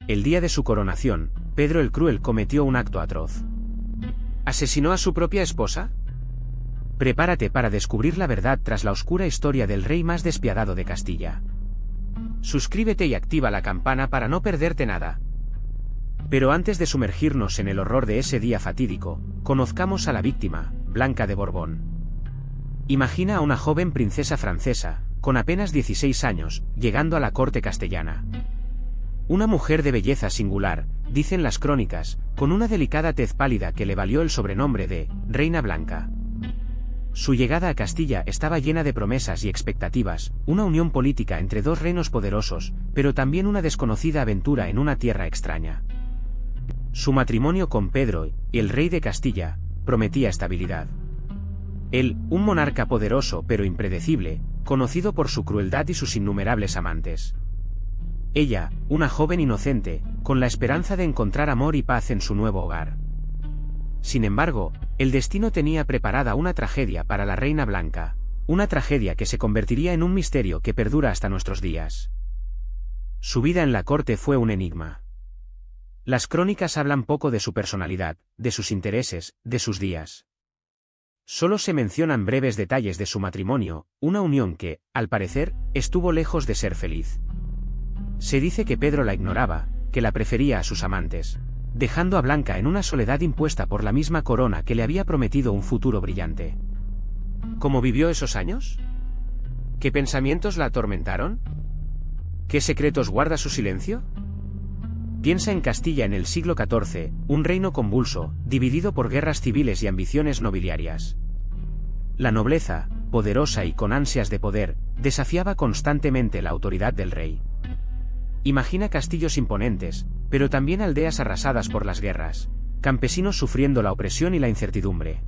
el día de su coronación, Pedro el Cruel cometió un acto atroz. ¿Asesinó a su propia esposa? Prepárate para descubrir la verdad tras la oscura historia del rey más despiadado de Castilla. Suscríbete y activa la campana para no perderte nada. Pero antes de sumergirnos en el horror de ese día fatídico, conozcamos a la víctima, Blanca de Borbón. Imagina a una joven princesa francesa, con apenas 16 años, llegando a la corte castellana. Una mujer de belleza singular, dicen las crónicas, con una delicada tez pálida que le valió el sobrenombre de Reina Blanca. Su llegada a Castilla estaba llena de promesas y expectativas, una unión política entre dos reinos poderosos, pero también una desconocida aventura en una tierra extraña. Su matrimonio con Pedro, el rey de Castilla, prometía estabilidad. Él, un monarca poderoso pero impredecible, conocido por su crueldad y sus innumerables amantes. Ella, una joven inocente, con la esperanza de encontrar amor y paz en su nuevo hogar. Sin embargo, el destino tenía preparada una tragedia para la Reina Blanca, una tragedia que se convertiría en un misterio que perdura hasta nuestros días. Su vida en la corte fue un enigma. Las crónicas hablan poco de su personalidad, de sus intereses, de sus días. Solo se mencionan breves detalles de su matrimonio, una unión que, al parecer, estuvo lejos de ser feliz. Se dice que Pedro la ignoraba, que la prefería a sus amantes, dejando a Blanca en una soledad impuesta por la misma corona que le había prometido un futuro brillante. ¿Cómo vivió esos años? ¿Qué pensamientos la atormentaron? ¿Qué secretos guarda su silencio? Piensa en Castilla en el siglo XIV, un reino convulso, dividido por guerras civiles y ambiciones nobiliarias. La nobleza, poderosa y con ansias de poder, desafiaba constantemente la autoridad del rey. Imagina castillos imponentes, pero también aldeas arrasadas por las guerras, campesinos sufriendo la opresión y la incertidumbre.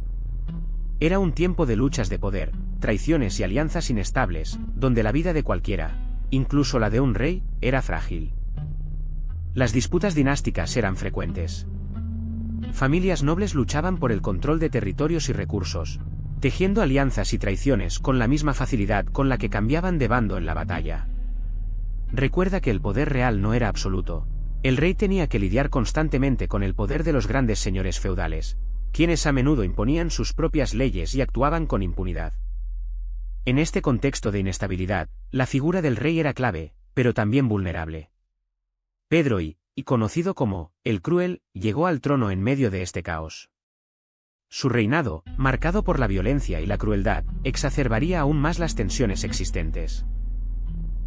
Era un tiempo de luchas de poder, traiciones y alianzas inestables, donde la vida de cualquiera, incluso la de un rey, era frágil. Las disputas dinásticas eran frecuentes. Familias nobles luchaban por el control de territorios y recursos, tejiendo alianzas y traiciones con la misma facilidad con la que cambiaban de bando en la batalla. Recuerda que el poder real no era absoluto. El rey tenía que lidiar constantemente con el poder de los grandes señores feudales, quienes a menudo imponían sus propias leyes y actuaban con impunidad. En este contexto de inestabilidad, la figura del rey era clave, pero también vulnerable. Pedro y conocido como el Cruel, llegó al trono en medio de este caos. Su reinado, marcado por la violencia y la crueldad, exacerbaría aún más las tensiones existentes.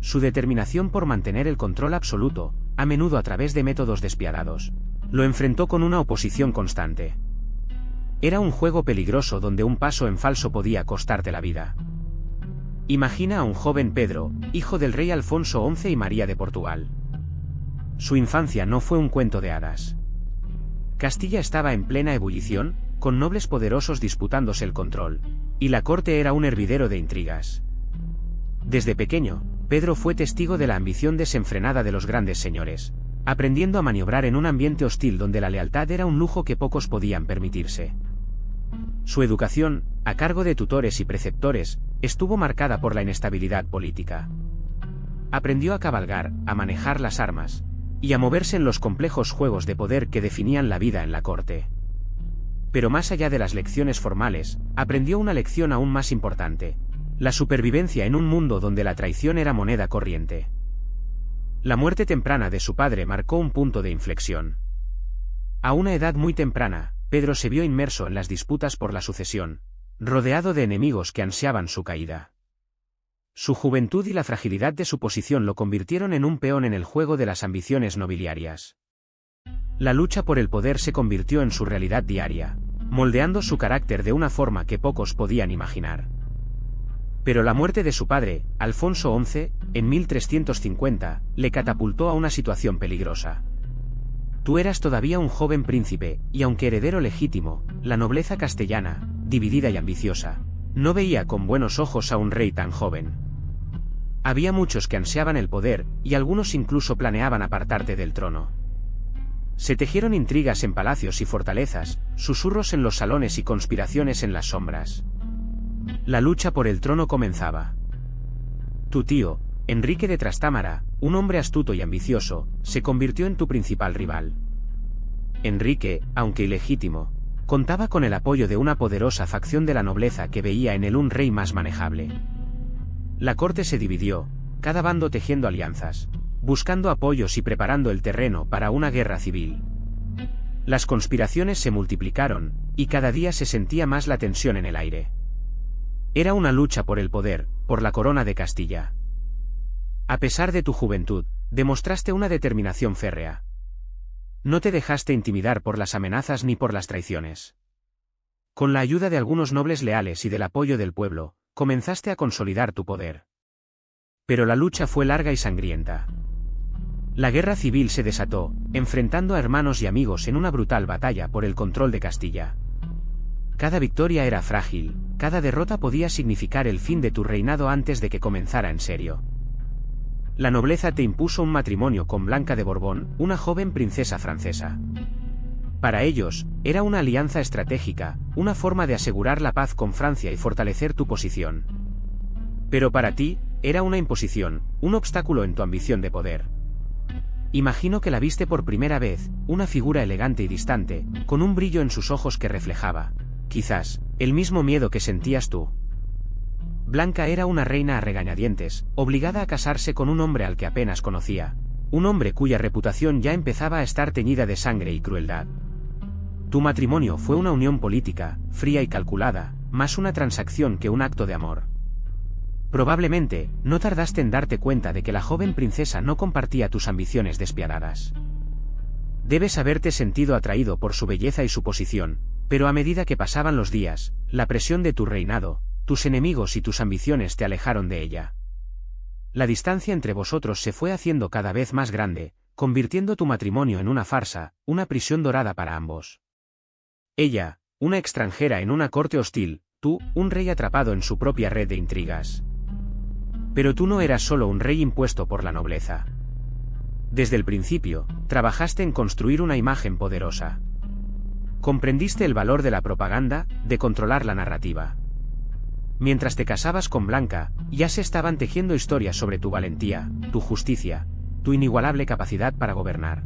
Su determinación por mantener el control absoluto, a menudo a través de métodos despiadados, lo enfrentó con una oposición constante. Era un juego peligroso donde un paso en falso podía costarte la vida. Imagina a un joven Pedro, hijo del rey Alfonso XI y María de Portugal. Su infancia no fue un cuento de hadas. Castilla estaba en plena ebullición, con nobles poderosos disputándose el control, y la corte era un hervidero de intrigas. Desde pequeño, Pedro fue testigo de la ambición desenfrenada de los grandes señores, aprendiendo a maniobrar en un ambiente hostil donde la lealtad era un lujo que pocos podían permitirse. Su educación, a cargo de tutores y preceptores, estuvo marcada por la inestabilidad política. Aprendió a cabalgar, a manejar las armas, y a moverse en los complejos juegos de poder que definían la vida en la corte. Pero más allá de las lecciones formales, aprendió una lección aún más importante: la supervivencia en un mundo donde la traición era moneda corriente. La muerte temprana de su padre marcó un punto de inflexión. A una edad muy temprana, Pedro se vio inmerso en las disputas por la sucesión, rodeado de enemigos que ansiaban su caída. Su juventud y la fragilidad de su posición lo convirtieron en un peón en el juego de las ambiciones nobiliarias. La lucha por el poder se convirtió en su realidad diaria, moldeando su carácter de una forma que pocos podían imaginar. Pero la muerte de su padre, Alfonso XI, en 1350, le catapultó a una situación peligrosa. Tú eras todavía un joven príncipe, y aunque heredero legítimo, la nobleza castellana, dividida y ambiciosa, no veía con buenos ojos a un rey tan joven. Había muchos que ansiaban el poder, y algunos incluso planeaban apartarte del trono. Se tejieron intrigas en palacios y fortalezas, susurros en los salones y conspiraciones en las sombras. La lucha por el trono comenzaba. Tu tío, Enrique de Trastámara, un hombre astuto y ambicioso, se convirtió en tu principal rival. Enrique, aunque ilegítimo, contaba con el apoyo de una poderosa facción de la nobleza que veía en él un rey más manejable. La corte se dividió, cada bando tejiendo alianzas, buscando apoyos y preparando el terreno para una guerra civil. Las conspiraciones se multiplicaron, y cada día se sentía más la tensión en el aire. Era una lucha por el poder, por la corona de Castilla. A pesar de tu juventud, demostraste una determinación férrea. No te dejaste intimidar por las amenazas ni por las traiciones. Con la ayuda de algunos nobles leales y del apoyo del pueblo, comenzaste a consolidar tu poder. Pero la lucha fue larga y sangrienta. La guerra civil se desató, enfrentando a hermanos y amigos en una brutal batalla por el control de Castilla. Cada victoria era frágil, cada derrota podía significar el fin de tu reinado antes de que comenzara en serio. La nobleza te impuso un matrimonio con Blanca de Borbón, una joven princesa francesa. Para ellos, era una alianza estratégica, una forma de asegurar la paz con Francia y fortalecer tu posición. Pero para ti, era una imposición, un obstáculo en tu ambición de poder. Imagino que la viste por primera vez, una figura elegante y distante, con un brillo en sus ojos que reflejaba, quizás, el mismo miedo que sentías tú. Blanca era una reina a regañadientes, obligada a casarse con un hombre al que apenas conocía, un hombre cuya reputación ya empezaba a estar teñida de sangre y crueldad. Tu matrimonio fue una unión política, fría y calculada, más una transacción que un acto de amor. Probablemente, no tardaste en darte cuenta de que la joven princesa no compartía tus ambiciones despiadadas. Debes haberte sentido atraído por su belleza y su posición, pero a medida que pasaban los días, la presión de tu reinado, tus enemigos y tus ambiciones te alejaron de ella. La distancia entre vosotros se fue haciendo cada vez más grande, convirtiendo tu matrimonio en una farsa, una prisión dorada para ambos. Ella, una extranjera en una corte hostil, tú, un rey atrapado en su propia red de intrigas. Pero tú no eras solo un rey impuesto por la nobleza. Desde el principio, trabajaste en construir una imagen poderosa. Comprendiste el valor de la propaganda, de controlar la narrativa. Mientras te casabas con Blanca, ya se estaban tejiendo historias sobre tu valentía, tu justicia, tu inigualable capacidad para gobernar.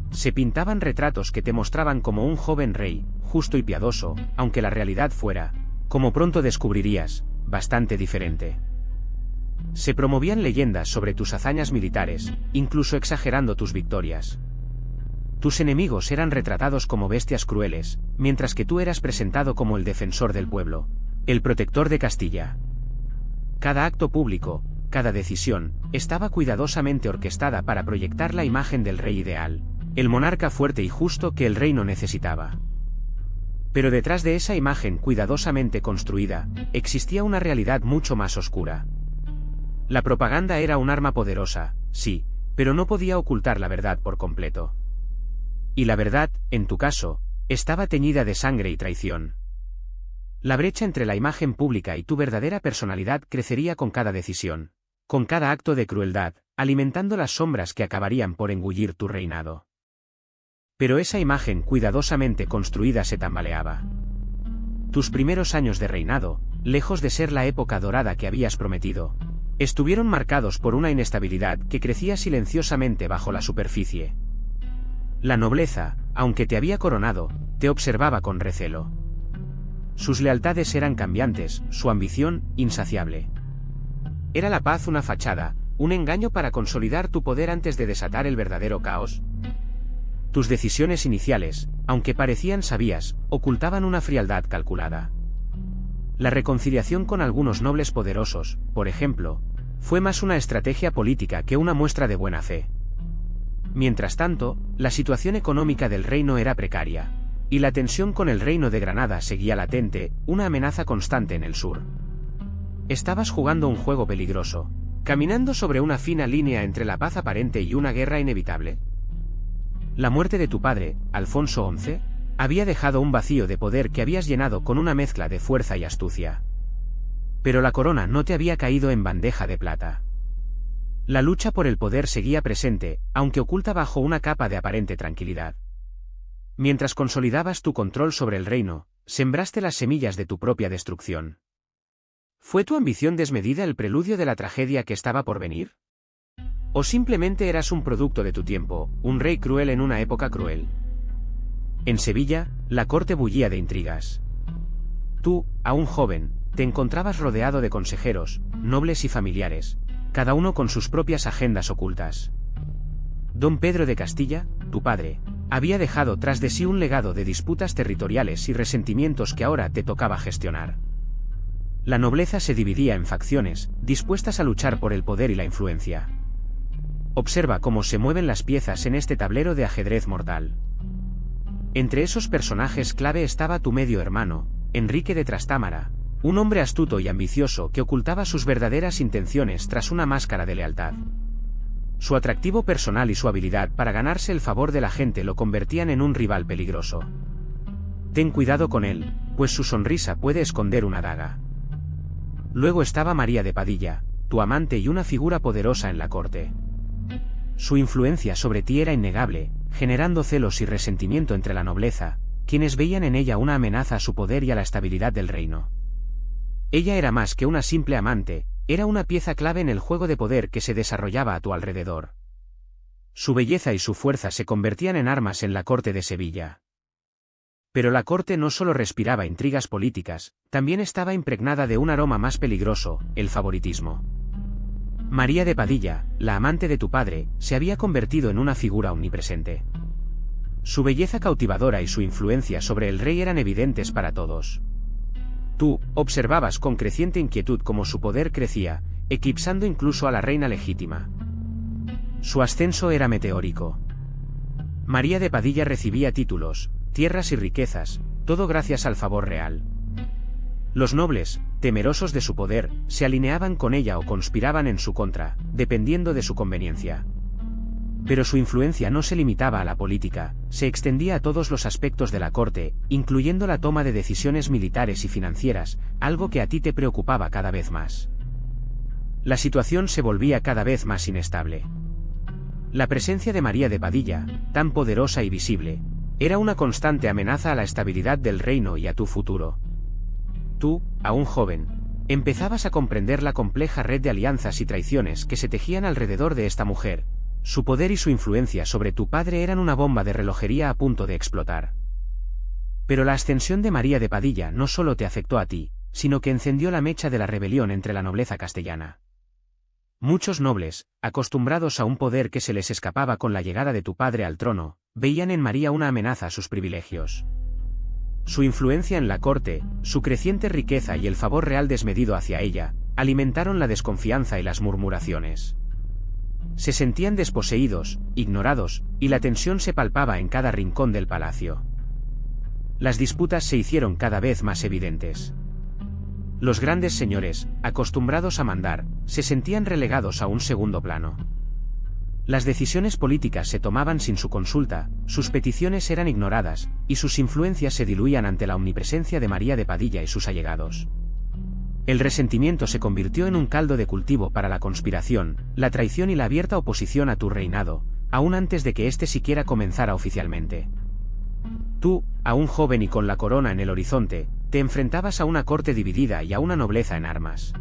Se pintaban retratos que te mostraban como un joven rey, justo y piadoso, aunque la realidad fuera, como pronto descubrirías, bastante diferente. Se promovían leyendas sobre tus hazañas militares, incluso exagerando tus victorias. Tus enemigos eran retratados como bestias crueles, mientras que tú eras presentado como el defensor del pueblo, el protector de Castilla. Cada acto público, cada decisión, estaba cuidadosamente orquestada para proyectar la imagen del rey ideal, el monarca fuerte y justo que el reino necesitaba. Pero detrás de esa imagen cuidadosamente construida, existía una realidad mucho más oscura. La propaganda era un arma poderosa, sí, pero no podía ocultar la verdad por completo. Y la verdad, en tu caso, estaba teñida de sangre y traición. La brecha entre la imagen pública y tu verdadera personalidad crecería con cada decisión, con cada acto de crueldad, alimentando las sombras que acabarían por engullir tu reinado. Pero esa imagen cuidadosamente construida se tambaleaba. Tus primeros años de reinado, lejos de ser la época dorada que habías prometido, estuvieron marcados por una inestabilidad que crecía silenciosamente bajo la superficie. La nobleza, aunque te había coronado, te observaba con recelo. Sus lealtades eran cambiantes, su ambición, insaciable. ¿Era la paz una fachada, un engaño para consolidar tu poder antes de desatar el verdadero caos? Tus decisiones iniciales, aunque parecían sabias, ocultaban una frialdad calculada. La reconciliación con algunos nobles poderosos, por ejemplo, fue más una estrategia política que una muestra de buena fe. Mientras tanto, la situación económica del reino era precaria, y la tensión con el reino de Granada seguía latente, una amenaza constante en el sur. Estabas jugando un juego peligroso, caminando sobre una fina línea entre la paz aparente y una guerra inevitable. La muerte de tu padre, Alfonso XI, había dejado un vacío de poder que habías llenado con una mezcla de fuerza y astucia. Pero la corona no te había caído en bandeja de plata. La lucha por el poder seguía presente, aunque oculta bajo una capa de aparente tranquilidad. Mientras consolidabas tu control sobre el reino, sembraste las semillas de tu propia destrucción. ¿Fue tu ambición desmedida el preludio de la tragedia que estaba por venir? ¿O simplemente eras un producto de tu tiempo, un rey cruel en una época cruel? En Sevilla, la corte bullía de intrigas. Tú, aún joven, te encontrabas rodeado de consejeros, nobles y familiares, cada uno con sus propias agendas ocultas. Don Pedro de Castilla, tu padre, había dejado tras de sí un legado de disputas territoriales y resentimientos que ahora te tocaba gestionar. La nobleza se dividía en facciones, dispuestas a luchar por el poder y la influencia. Observa cómo se mueven las piezas en este tablero de ajedrez mortal. Entre esos personajes clave estaba tu medio hermano, Enrique de Trastámara, un hombre astuto y ambicioso que ocultaba sus verdaderas intenciones tras una máscara de lealtad. Su atractivo personal y su habilidad para ganarse el favor de la gente lo convertían en un rival peligroso. Ten cuidado con él, pues su sonrisa puede esconder una daga. Luego estaba María de Padilla, tu amante y una figura poderosa en la corte. Su influencia sobre ti era innegable, generando celos y resentimiento entre la nobleza, quienes veían en ella una amenaza a su poder y a la estabilidad del reino. Ella era más que una simple amante, era una pieza clave en el juego de poder que se desarrollaba a tu alrededor. Su belleza y su fuerza se convertían en armas en la corte de Sevilla. Pero la corte no solo respiraba intrigas políticas, también estaba impregnada de un aroma más peligroso, el favoritismo. María de Padilla, la amante de tu padre, se había convertido en una figura omnipresente. Su belleza cautivadora y su influencia sobre el rey eran evidentes para todos. Tú observabas con creciente inquietud cómo su poder crecía, eclipsando incluso a la reina legítima. Su ascenso era meteórico. María de Padilla recibía títulos, tierras y riquezas, todo gracias al favor real. Los nobles, temerosos de su poder, se alineaban con ella o conspiraban en su contra, dependiendo de su conveniencia. Pero su influencia no se limitaba a la política, se extendía a todos los aspectos de la corte, incluyendo la toma de decisiones militares y financieras, algo que a ti te preocupaba cada vez más. La situación se volvía cada vez más inestable. La presencia de María de Padilla, tan poderosa y visible, era una constante amenaza a la estabilidad del reino y a tu futuro. Tú, aún joven, empezabas a comprender la compleja red de alianzas y traiciones que se tejían alrededor de esta mujer. Su poder y su influencia sobre tu padre eran una bomba de relojería a punto de explotar. Pero la ascensión de María de Padilla no solo te afectó a ti, sino que encendió la mecha de la rebelión entre la nobleza castellana. Muchos nobles, acostumbrados a un poder que se les escapaba con la llegada de tu padre al trono, veían en María una amenaza a sus privilegios. Su influencia en la corte, su creciente riqueza y el favor real desmedido hacia ella, alimentaron la desconfianza y las murmuraciones. Se sentían desposeídos, ignorados, y la tensión se palpaba en cada rincón del palacio. Las disputas se hicieron cada vez más evidentes. Los grandes señores, acostumbrados a mandar, se sentían relegados a un segundo plano. Las decisiones políticas se tomaban sin su consulta, sus peticiones eran ignoradas, y sus influencias se diluían ante la omnipresencia de María de Padilla y sus allegados. El resentimiento se convirtió en un caldo de cultivo para la conspiración, la traición y la abierta oposición a tu reinado, aún antes de que éste siquiera comenzara oficialmente. Tú, aún joven y con la corona en el horizonte, te enfrentabas a una corte dividida y a una nobleza en armas.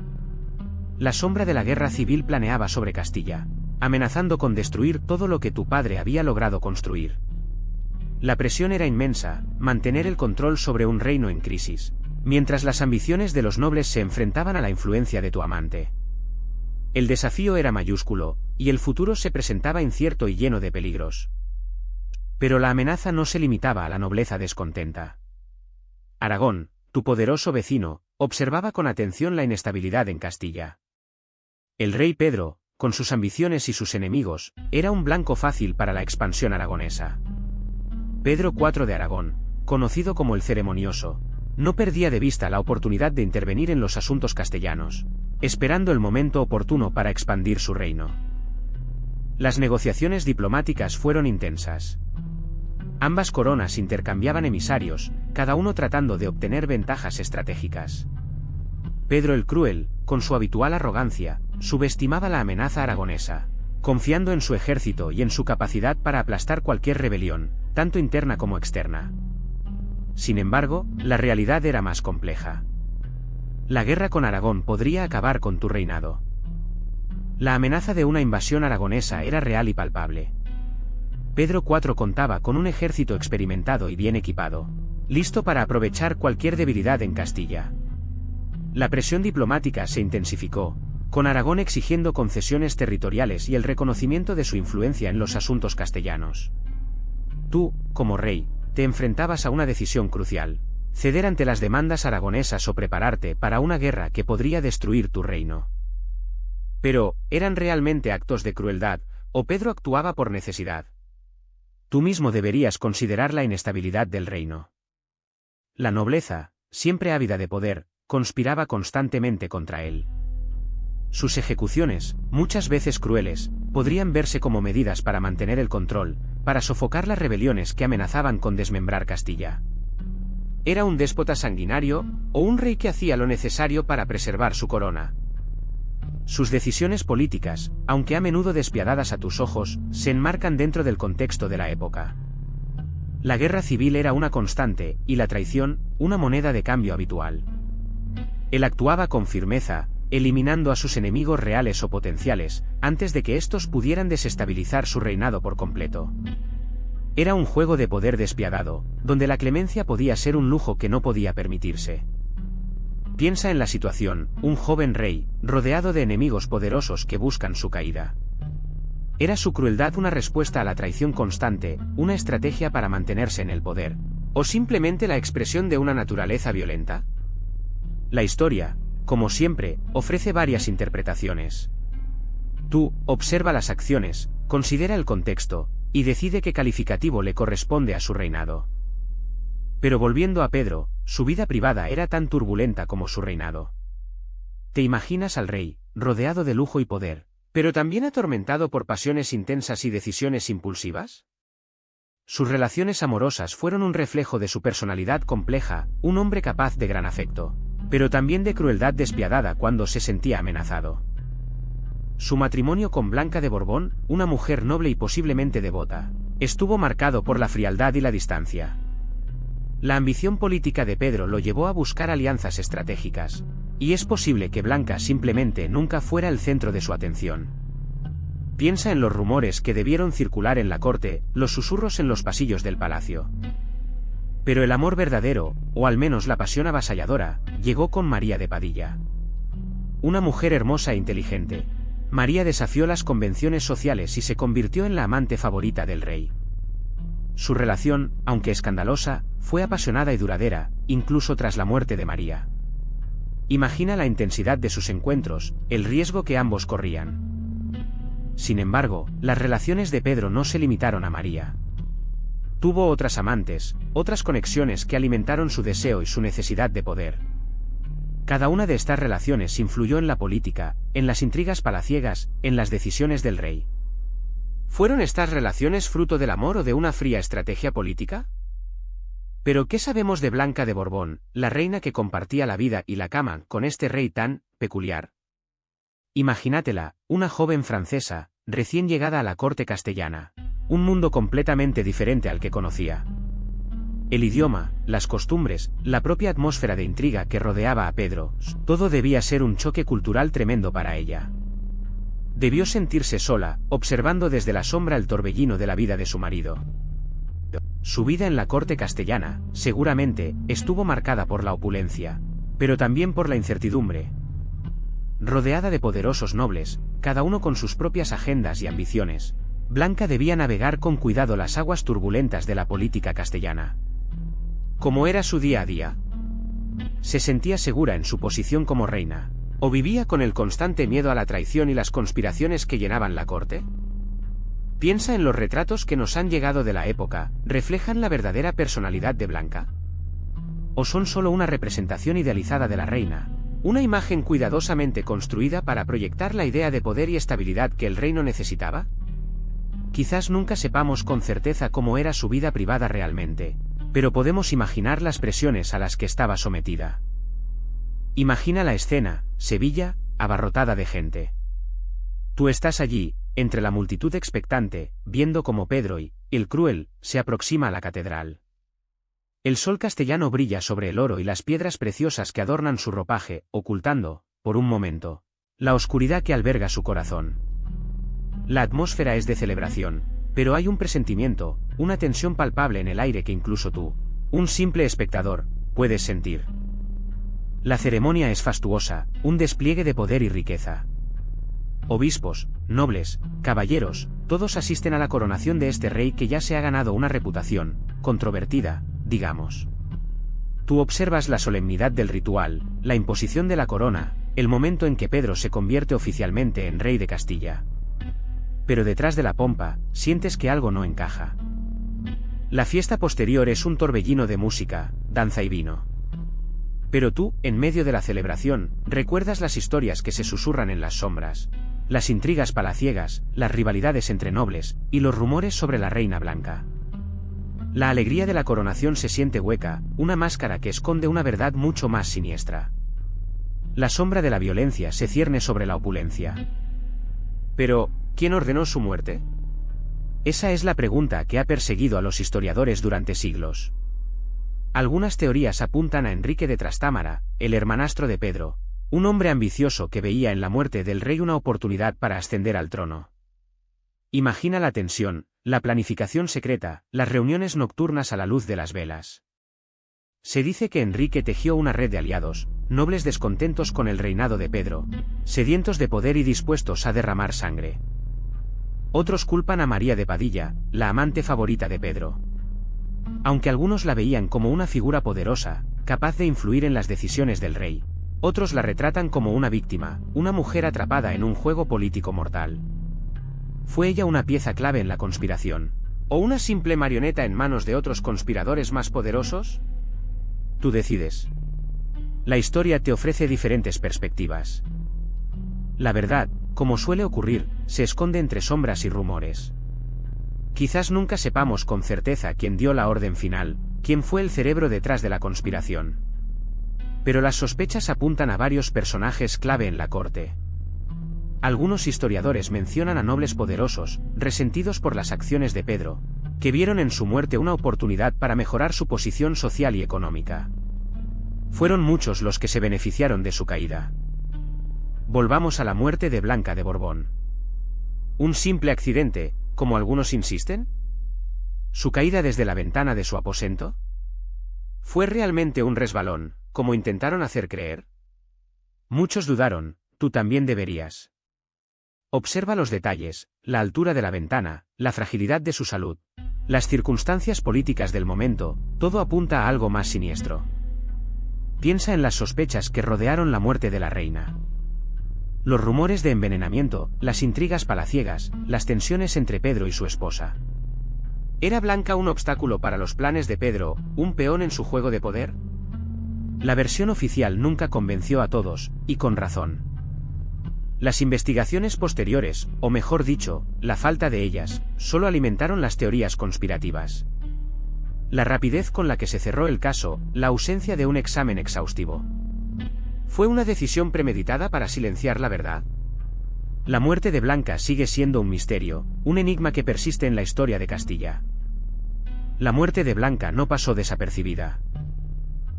La sombra de la guerra civil planeaba sobre Castilla, amenazando con destruir todo lo que tu padre había logrado construir. La presión era inmensa, mantener el control sobre un reino en crisis, mientras las ambiciones de los nobles se enfrentaban a la influencia de tu amante. El desafío era mayúsculo, y el futuro se presentaba incierto y lleno de peligros. Pero la amenaza no se limitaba a la nobleza descontenta. Aragón, tu poderoso vecino, observaba con atención la inestabilidad en Castilla. El rey Pedro, con sus ambiciones y sus enemigos, era un blanco fácil para la expansión aragonesa. Pedro IV de Aragón, conocido como el Ceremonioso, no perdía de vista la oportunidad de intervenir en los asuntos castellanos, esperando el momento oportuno para expandir su reino. Las negociaciones diplomáticas fueron intensas. Ambas coronas intercambiaban emisarios, cada uno tratando de obtener ventajas estratégicas. Pedro el Cruel, con su habitual arrogancia, subestimaba la amenaza aragonesa, confiando en su ejército y en su capacidad para aplastar cualquier rebelión, tanto interna como externa. Sin embargo, la realidad era más compleja. La guerra con Aragón podría acabar con tu reinado. La amenaza de una invasión aragonesa era real y palpable. Pedro IV contaba con un ejército experimentado y bien equipado, listo para aprovechar cualquier debilidad en Castilla. La presión diplomática se intensificó, con Aragón exigiendo concesiones territoriales y el reconocimiento de su influencia en los asuntos castellanos. Tú, como rey, te enfrentabas a una decisión crucial: ceder ante las demandas aragonesas o prepararte para una guerra que podría destruir tu reino. Pero, ¿eran realmente actos de crueldad, o Pedro actuaba por necesidad? Tú mismo deberías considerar la inestabilidad del reino. La nobleza, siempre ávida de poder, conspiraba constantemente contra él. Sus ejecuciones, muchas veces crueles, podrían verse como medidas para mantener el control, para sofocar las rebeliones que amenazaban con desmembrar Castilla. ¿Era un déspota sanguinario, o un rey que hacía lo necesario para preservar su corona? Sus decisiones políticas, aunque a menudo despiadadas a tus ojos, se enmarcan dentro del contexto de la época. La guerra civil era una constante, y la traición, una moneda de cambio habitual. Él actuaba con firmeza, eliminando a sus enemigos reales o potenciales, antes de que estos pudieran desestabilizar su reinado por completo. Era un juego de poder despiadado, donde la clemencia podía ser un lujo que no podía permitirse. Piensa en la situación: un joven rey, rodeado de enemigos poderosos que buscan su caída. ¿Era su crueldad una respuesta a la traición constante, una estrategia para mantenerse en el poder, o simplemente la expresión de una naturaleza violenta? La historia, como siempre, ofrece varias interpretaciones. Tú, observa las acciones, considera el contexto, y decide qué calificativo le corresponde a su reinado. Pero volviendo a Pedro, su vida privada era tan turbulenta como su reinado. ¿Te imaginas al rey, rodeado de lujo y poder, pero también atormentado por pasiones intensas y decisiones impulsivas? Sus relaciones amorosas fueron un reflejo de su personalidad compleja, un hombre capaz de gran afecto, pero también de crueldad despiadada cuando se sentía amenazado. Su matrimonio con Blanca de Borbón, una mujer noble y posiblemente devota, estuvo marcado por la frialdad y la distancia. La ambición política de Pedro lo llevó a buscar alianzas estratégicas, y es posible que Blanca simplemente nunca fuera el centro de su atención. Piensa en los rumores que debieron circular en la corte, los susurros en los pasillos del palacio. Pero el amor verdadero, o al menos la pasión avasalladora, llegó con María de Padilla. Una mujer hermosa e inteligente, María desafió las convenciones sociales y se convirtió en la amante favorita del rey. Su relación, aunque escandalosa, fue apasionada y duradera, incluso tras la muerte de María. Imagina la intensidad de sus encuentros, el riesgo que ambos corrían. Sin embargo, las relaciones de Pedro no se limitaron a María. Tuvo otras amantes, otras conexiones que alimentaron su deseo y su necesidad de poder. Cada una de estas relaciones influyó en la política, en las intrigas palaciegas, en las decisiones del rey. ¿Fueron estas relaciones fruto del amor o de una fría estrategia política? Pero ¿qué sabemos de Blanca de Borbón, la reina que compartía la vida y la cama con este rey tan peculiar? Imagínatela, una joven francesa, recién llegada a la corte castellana, un mundo completamente diferente al que conocía. El idioma, las costumbres, la propia atmósfera de intriga que rodeaba a Pedro, todo debía ser un choque cultural tremendo para ella. Debió sentirse sola, observando desde la sombra el torbellino de la vida de su marido. Su vida en la corte castellana, seguramente, estuvo marcada por la opulencia, pero también por la incertidumbre. Rodeada de poderosos nobles, cada uno con sus propias agendas y ambiciones, Blanca debía navegar con cuidado las aguas turbulentas de la política castellana. ¿Cómo era su día a día? ¿Se sentía segura en su posición como reina, o vivía con el constante miedo a la traición y las conspiraciones que llenaban la corte? Piensa en los retratos que nos han llegado de la época, ¿reflejan la verdadera personalidad de Blanca? ¿O son solo una representación idealizada de la reina, una imagen cuidadosamente construida para proyectar la idea de poder y estabilidad que el reino necesitaba? Quizás nunca sepamos con certeza cómo era su vida privada realmente, pero podemos imaginar las presiones a las que estaba sometida. Imagina la escena: Sevilla, abarrotada de gente. Tú estás allí, entre la multitud expectante, viendo cómo Pedro y el Cruel se aproxima a la catedral. El sol castellano brilla sobre el oro y las piedras preciosas que adornan su ropaje, ocultando, por un momento, la oscuridad que alberga su corazón. La atmósfera es de celebración, pero hay un presentimiento, una tensión palpable en el aire que incluso tú, un simple espectador, puedes sentir. La ceremonia es fastuosa, un despliegue de poder y riqueza. Obispos, nobles, caballeros, todos asisten a la coronación de este rey que ya se ha ganado una reputación, controvertida, digamos. Tú observas la solemnidad del ritual, la imposición de la corona, el momento en que Pedro se convierte oficialmente en rey de Castilla. Pero detrás de la pompa, sientes que algo no encaja. La fiesta posterior es un torbellino de música, danza y vino. Pero tú, en medio de la celebración, recuerdas las historias que se susurran en las sombras, las intrigas palaciegas, las rivalidades entre nobles, y los rumores sobre la Reina Blanca. La alegría de la coronación se siente hueca, una máscara que esconde una verdad mucho más siniestra. La sombra de la violencia se cierne sobre la opulencia. Pero, ¿quién ordenó su muerte? Esa es la pregunta que ha perseguido a los historiadores durante siglos. Algunas teorías apuntan a Enrique de Trastámara, el hermanastro de Pedro, un hombre ambicioso que veía en la muerte del rey una oportunidad para ascender al trono. Imagina la tensión, la planificación secreta, las reuniones nocturnas a la luz de las velas. Se dice que Enrique tejió una red de aliados, nobles descontentos con el reinado de Pedro, sedientos de poder y dispuestos a derramar sangre. Otros culpan a María de Padilla, la amante favorita de Pedro. Aunque algunos la veían como una figura poderosa, capaz de influir en las decisiones del rey, otros la retratan como una víctima, una mujer atrapada en un juego político mortal. ¿Fue ella una pieza clave en la conspiración? ¿O una simple marioneta en manos de otros conspiradores más poderosos? Tú decides. La historia te ofrece diferentes perspectivas. La verdad, como suele ocurrir, se esconde entre sombras y rumores. Quizás nunca sepamos con certeza quién dio la orden final, quién fue el cerebro detrás de la conspiración. Pero las sospechas apuntan a varios personajes clave en la corte. Algunos historiadores mencionan a nobles poderosos, resentidos por las acciones de Pedro, que vieron en su muerte una oportunidad para mejorar su posición social y económica. Fueron muchos los que se beneficiaron de su caída. Volvamos a la muerte de Blanca de Borbón. ¿Un simple accidente, como algunos insisten? ¿Su caída desde la ventana de su aposento? ¿Fue realmente un resbalón, como intentaron hacer creer? Muchos dudaron, tú también deberías. Observa los detalles, la altura de la ventana, la fragilidad de su salud, las circunstancias políticas del momento, todo apunta a algo más siniestro. Piensa en las sospechas que rodearon la muerte de la reina. Los rumores de envenenamiento, las intrigas palaciegas, las tensiones entre Pedro y su esposa. ¿Era Blanca un obstáculo para los planes de Pedro, un peón en su juego de poder? La versión oficial nunca convenció a todos, y con razón. Las investigaciones posteriores, o mejor dicho, la falta de ellas, solo alimentaron las teorías conspirativas. La rapidez con la que se cerró el caso, la ausencia de un examen exhaustivo. ¿Fue una decisión premeditada para silenciar la verdad? La muerte de Blanca sigue siendo un misterio, un enigma que persiste en la historia de Castilla. La muerte de Blanca no pasó desapercibida.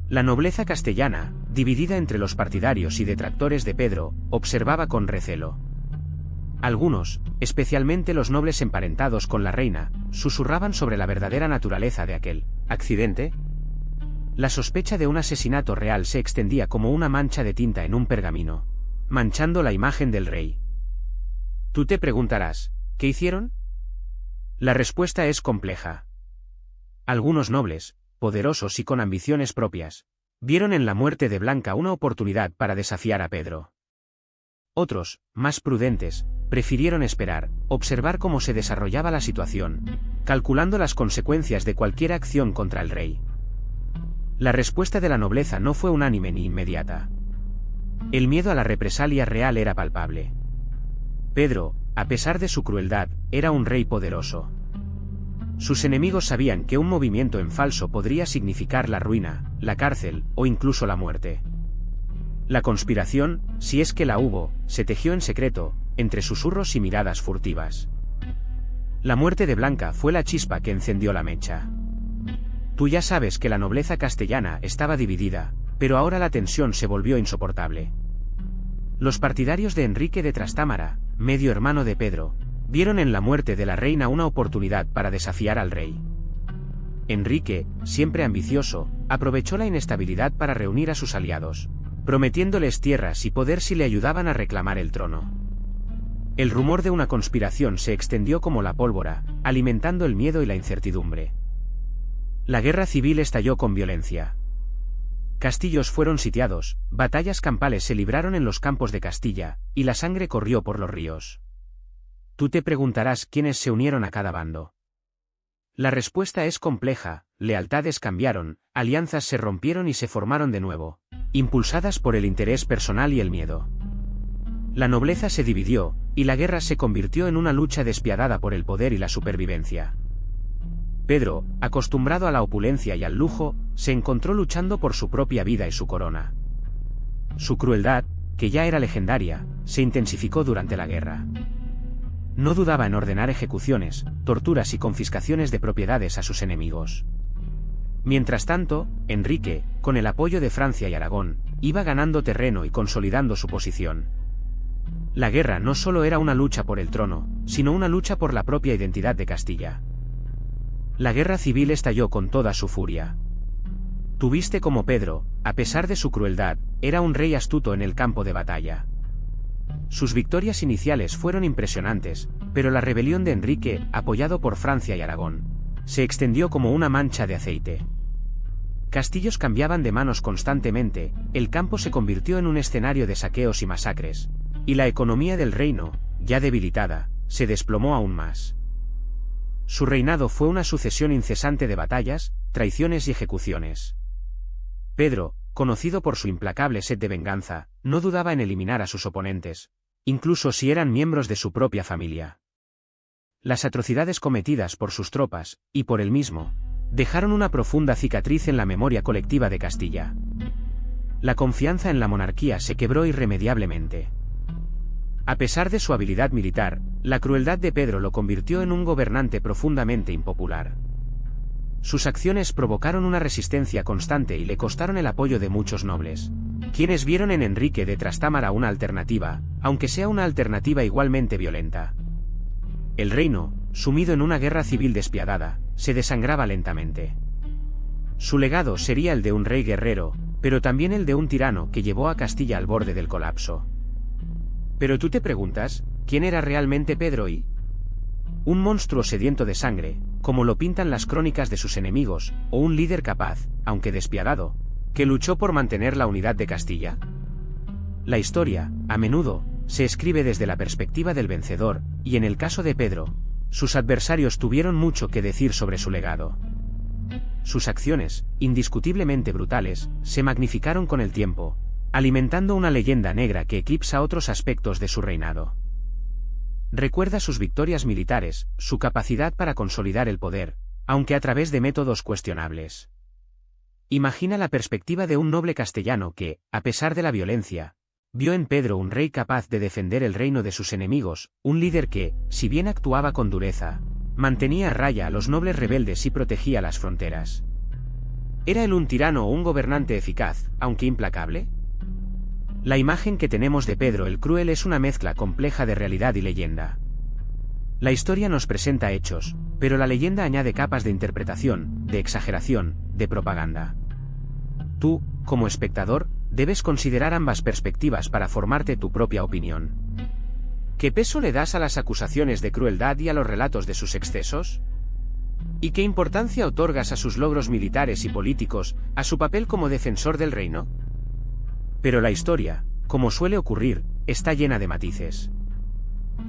La nobleza castellana, dividida entre los partidarios y detractores de Pedro, observaba con recelo. Algunos, especialmente los nobles emparentados con la reina, susurraban sobre la verdadera naturaleza de aquel accidente. La sospecha de un asesinato real se extendía como una mancha de tinta en un pergamino, manchando la imagen del rey. Tú te preguntarás, ¿qué hicieron? La respuesta es compleja. Algunos nobles, poderosos y con ambiciones propias, vieron en la muerte de Blanca una oportunidad para desafiar a Pedro. Otros, más prudentes, prefirieron esperar, observar cómo se desarrollaba la situación, calculando las consecuencias de cualquier acción contra el rey. La respuesta de la nobleza no fue unánime ni inmediata. El miedo a la represalia real era palpable. Pedro, a pesar de su crueldad, era un rey poderoso. Sus enemigos sabían que un movimiento en falso podría significar la ruina, la cárcel, o incluso la muerte. La conspiración, si es que la hubo, se tejió en secreto, entre susurros y miradas furtivas. La muerte de Blanca fue la chispa que encendió la mecha. Tú ya sabes que la nobleza castellana estaba dividida, pero ahora la tensión se volvió insoportable. Los partidarios de Enrique de Trastámara, medio hermano de Pedro, vieron en la muerte de la reina una oportunidad para desafiar al rey. Enrique, siempre ambicioso, aprovechó la inestabilidad para reunir a sus aliados, prometiéndoles tierras y poder si le ayudaban a reclamar el trono. El rumor de una conspiración se extendió como la pólvora, alimentando el miedo y la incertidumbre. La guerra civil estalló con violencia. Castillos fueron sitiados, batallas campales se libraron en los campos de Castilla, y la sangre corrió por los ríos. Tú te preguntarás quiénes se unieron a cada bando. La respuesta es compleja: lealtades cambiaron, alianzas se rompieron y se formaron de nuevo, impulsadas por el interés personal y el miedo. La nobleza se dividió, y la guerra se convirtió en una lucha despiadada por el poder y la supervivencia. Pedro, acostumbrado a la opulencia y al lujo, se encontró luchando por su propia vida y su corona. Su crueldad, que ya era legendaria, se intensificó durante la guerra. No dudaba en ordenar ejecuciones, torturas y confiscaciones de propiedades a sus enemigos. Mientras tanto, Enrique, con el apoyo de Francia y Aragón, iba ganando terreno y consolidando su posición. La guerra no solo era una lucha por el trono, sino una lucha por la propia identidad de Castilla. La guerra civil estalló con toda su furia. Tuviste como Pedro, a pesar de su crueldad, era un rey astuto en el campo de batalla. Sus victorias iniciales fueron impresionantes, pero la rebelión de Enrique, apoyado por Francia y Aragón, se extendió como una mancha de aceite. Castillos cambiaban de manos constantemente, el campo se convirtió en un escenario de saqueos y masacres, y la economía del reino, ya debilitada, se desplomó aún más. Su reinado fue una sucesión incesante de batallas, traiciones y ejecuciones. Pedro, conocido por su implacable sed de venganza, no dudaba en eliminar a sus oponentes, incluso si eran miembros de su propia familia. Las atrocidades cometidas por sus tropas, y por él mismo, dejaron una profunda cicatriz en la memoria colectiva de Castilla. La confianza en la monarquía se quebró irremediablemente. A pesar de su habilidad militar, la crueldad de Pedro lo convirtió en un gobernante profundamente impopular. Sus acciones provocaron una resistencia constante y le costaron el apoyo de muchos nobles, quienes vieron en Enrique de Trastámara una alternativa, aunque sea una alternativa igualmente violenta. El reino, sumido en una guerra civil despiadada, se desangraba lentamente. Su legado sería el de un rey guerrero, pero también el de un tirano que llevó a Castilla al borde del colapso. Pero tú te preguntas, ¿quién era realmente Pedro I? ¿Un monstruo sediento de sangre, como lo pintan las crónicas de sus enemigos, o un líder capaz, aunque despiadado, que luchó por mantener la unidad de Castilla? La historia, a menudo, se escribe desde la perspectiva del vencedor, y en el caso de Pedro, sus adversarios tuvieron mucho que decir sobre su legado. Sus acciones, indiscutiblemente brutales, se magnificaron con el tiempo, alimentando una leyenda negra que eclipsa otros aspectos de su reinado. Recuerda sus victorias militares, su capacidad para consolidar el poder, aunque a través de métodos cuestionables. Imagina la perspectiva de un noble castellano que, a pesar de la violencia, vio en Pedro un rey capaz de defender el reino de sus enemigos, un líder que, si bien actuaba con dureza, mantenía a raya a los nobles rebeldes y protegía las fronteras. ¿Era él un tirano o un gobernante eficaz, aunque implacable? La imagen que tenemos de Pedro el Cruel es una mezcla compleja de realidad y leyenda. La historia nos presenta hechos, pero la leyenda añade capas de interpretación, de exageración, de propaganda. Tú, como espectador, debes considerar ambas perspectivas para formarte tu propia opinión. ¿Qué peso le das a las acusaciones de crueldad y a los relatos de sus excesos? ¿Y qué importancia otorgas a sus logros militares y políticos, a su papel como defensor del reino? Pero la historia, como suele ocurrir, está llena de matices.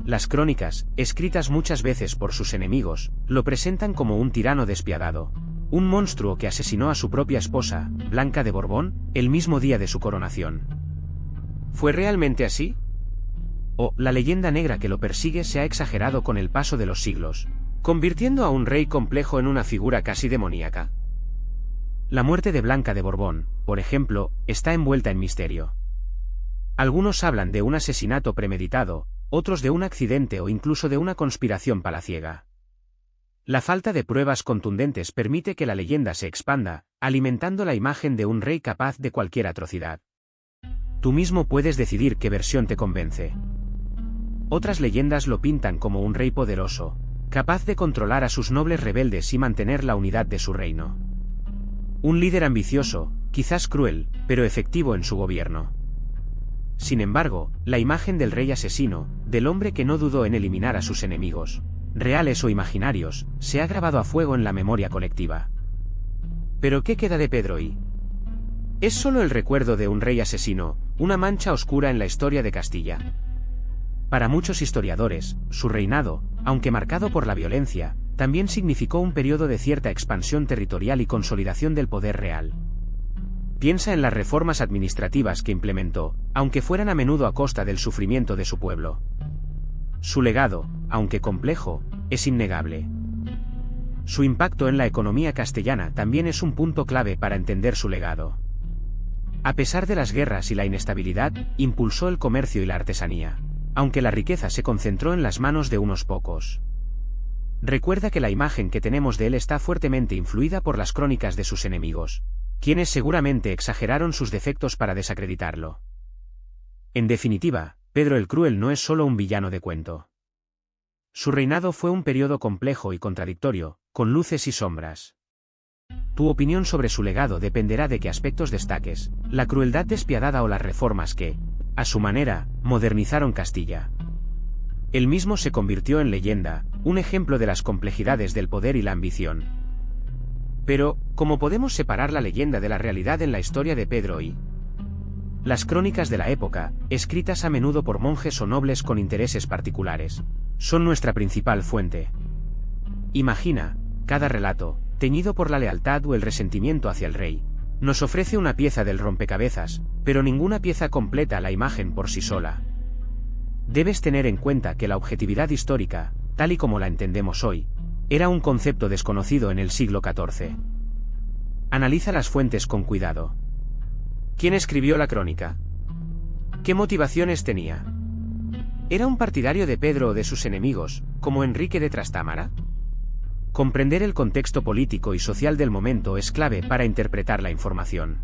Las crónicas, escritas muchas veces por sus enemigos, lo presentan como un tirano despiadado, un monstruo que asesinó a su propia esposa, Blanca de Borbón, el mismo día de su coronación. ¿Fue realmente así? ¿O la leyenda negra que lo persigue se ha exagerado con el paso de los siglos, convirtiendo a un rey complejo en una figura casi demoníaca? La muerte de Blanca de Borbón, por ejemplo, está envuelta en misterio. Algunos hablan de un asesinato premeditado, otros de un accidente o incluso de una conspiración palaciega. La falta de pruebas contundentes permite que la leyenda se expanda, alimentando la imagen de un rey capaz de cualquier atrocidad. Tú mismo puedes decidir qué versión te convence. Otras leyendas lo pintan como un rey poderoso, capaz de controlar a sus nobles rebeldes y mantener la unidad de su reino. Un líder ambicioso, quizás cruel, pero efectivo en su gobierno. Sin embargo, la imagen del rey asesino, del hombre que no dudó en eliminar a sus enemigos, reales o imaginarios, se ha grabado a fuego en la memoria colectiva. ¿Pero qué queda de Pedro I? ¿Es solo el recuerdo de un rey asesino, una mancha oscura en la historia de Castilla? Para muchos historiadores, su reinado, aunque marcado por la violencia, también significó un periodo de cierta expansión territorial y consolidación del poder real. Piensa en las reformas administrativas que implementó, aunque fueran a menudo a costa del sufrimiento de su pueblo. Su legado, aunque complejo, es innegable. Su impacto en la economía castellana también es un punto clave para entender su legado. A pesar de las guerras y la inestabilidad, impulsó el comercio y la artesanía, aunque la riqueza se concentró en las manos de unos pocos. Recuerda que la imagen que tenemos de él está fuertemente influida por las crónicas de sus enemigos, quienes seguramente exageraron sus defectos para desacreditarlo. En definitiva, Pedro el Cruel no es solo un villano de cuento. Su reinado fue un periodo complejo y contradictorio, con luces y sombras. Tu opinión sobre su legado dependerá de qué aspectos destaques, la crueldad despiadada o las reformas que, a su manera, modernizaron Castilla. Él mismo se convirtió en leyenda, un ejemplo de las complejidades del poder y la ambición. Pero, ¿cómo podemos separar la leyenda de la realidad en la historia de Pedro I? Las crónicas de la época, escritas a menudo por monjes o nobles con intereses particulares, son nuestra principal fuente. Imagina, cada relato, teñido por la lealtad o el resentimiento hacia el rey, nos ofrece una pieza del rompecabezas, pero ninguna pieza completa la imagen por sí sola. Debes tener en cuenta que la objetividad histórica, tal y como la entendemos hoy, era un concepto desconocido en el siglo XIV. Analiza las fuentes con cuidado. ¿Quién escribió la crónica? ¿Qué motivaciones tenía? ¿Era un partidario de Pedro o de sus enemigos, como Enrique de Trastámara? Comprender el contexto político y social del momento es clave para interpretar la información.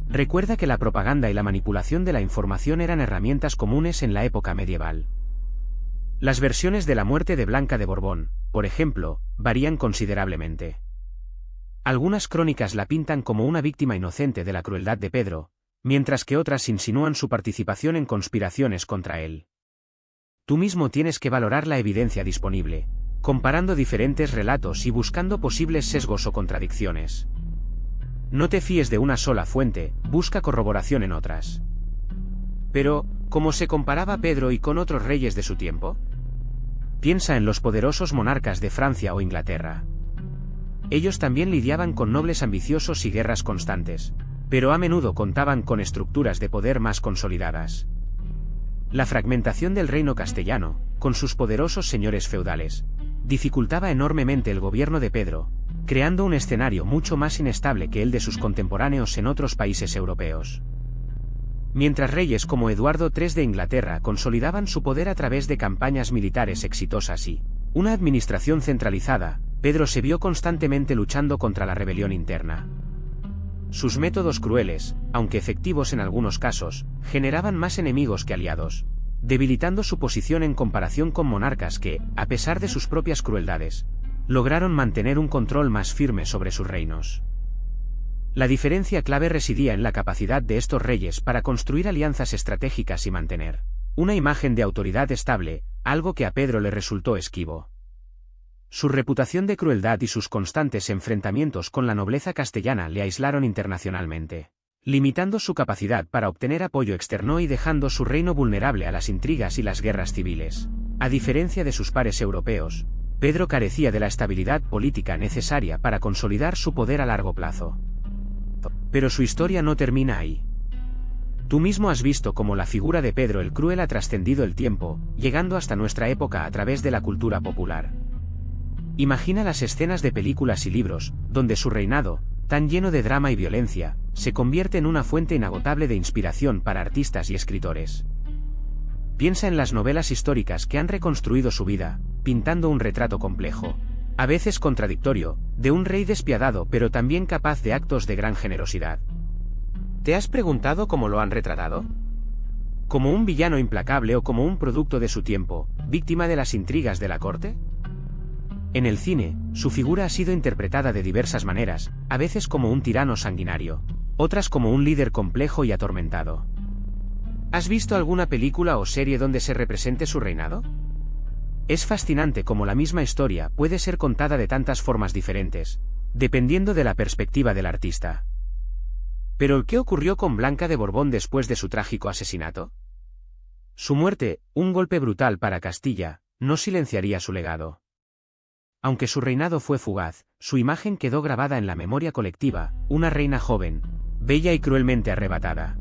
Recuerda que la propaganda y la manipulación de la información eran herramientas comunes en la época medieval. Las versiones de la muerte de Blanca de Borbón, por ejemplo, varían considerablemente. Algunas crónicas la pintan como una víctima inocente de la crueldad de Pedro, mientras que otras insinúan su participación en conspiraciones contra él. Tú mismo tienes que valorar la evidencia disponible, comparando diferentes relatos y buscando posibles sesgos o contradicciones. No te fíes de una sola fuente, busca corroboración en otras. Pero, ¿cómo se comparaba Pedro I con otros reyes de su tiempo? Piensa en los poderosos monarcas de Francia o Inglaterra. Ellos también lidiaban con nobles ambiciosos y guerras constantes, pero a menudo contaban con estructuras de poder más consolidadas. La fragmentación del reino castellano, con sus poderosos señores feudales, dificultaba enormemente el gobierno de Pedro, creando un escenario mucho más inestable que el de sus contemporáneos en otros países europeos. Mientras reyes como Eduardo III de Inglaterra consolidaban su poder a través de campañas militares exitosas y una administración centralizada, Pedro se vio constantemente luchando contra la rebelión interna. Sus métodos crueles, aunque efectivos en algunos casos, generaban más enemigos que aliados, debilitando su posición en comparación con monarcas que, a pesar de sus propias crueldades, lograron mantener un control más firme sobre sus reinos. La diferencia clave residía en la capacidad de estos reyes para construir alianzas estratégicas y mantener una imagen de autoridad estable, algo que a Pedro le resultó esquivo. Su reputación de crueldad y sus constantes enfrentamientos con la nobleza castellana le aislaron internacionalmente, limitando su capacidad para obtener apoyo externo y dejando su reino vulnerable a las intrigas y las guerras civiles. A diferencia de sus pares europeos, Pedro carecía de la estabilidad política necesaria para consolidar su poder a largo plazo. Pero su historia no termina ahí. Tú mismo has visto cómo la figura de Pedro el Cruel ha trascendido el tiempo, llegando hasta nuestra época a través de la cultura popular. Imagina las escenas de películas y libros, donde su reinado, tan lleno de drama y violencia, se convierte en una fuente inagotable de inspiración para artistas y escritores. Piensa en las novelas históricas que han reconstruido su vida, pintando un retrato complejo, a veces contradictorio, de un rey despiadado pero también capaz de actos de gran generosidad. ¿Te has preguntado cómo lo han retratado? ¿Como un villano implacable o como un producto de su tiempo, víctima de las intrigas de la corte? En el cine, su figura ha sido interpretada de diversas maneras, a veces como un tirano sanguinario, otras como un líder complejo y atormentado. ¿Has visto alguna película o serie donde se represente su reinado? Es fascinante cómo la misma historia puede ser contada de tantas formas diferentes, dependiendo de la perspectiva del artista. ¿Pero qué ocurrió con Blanca de Borbón después de su trágico asesinato? Su muerte, un golpe brutal para Castilla, no silenciaría su legado. Aunque su reinado fue fugaz, su imagen quedó grabada en la memoria colectiva, una reina joven, bella y cruelmente arrebatada.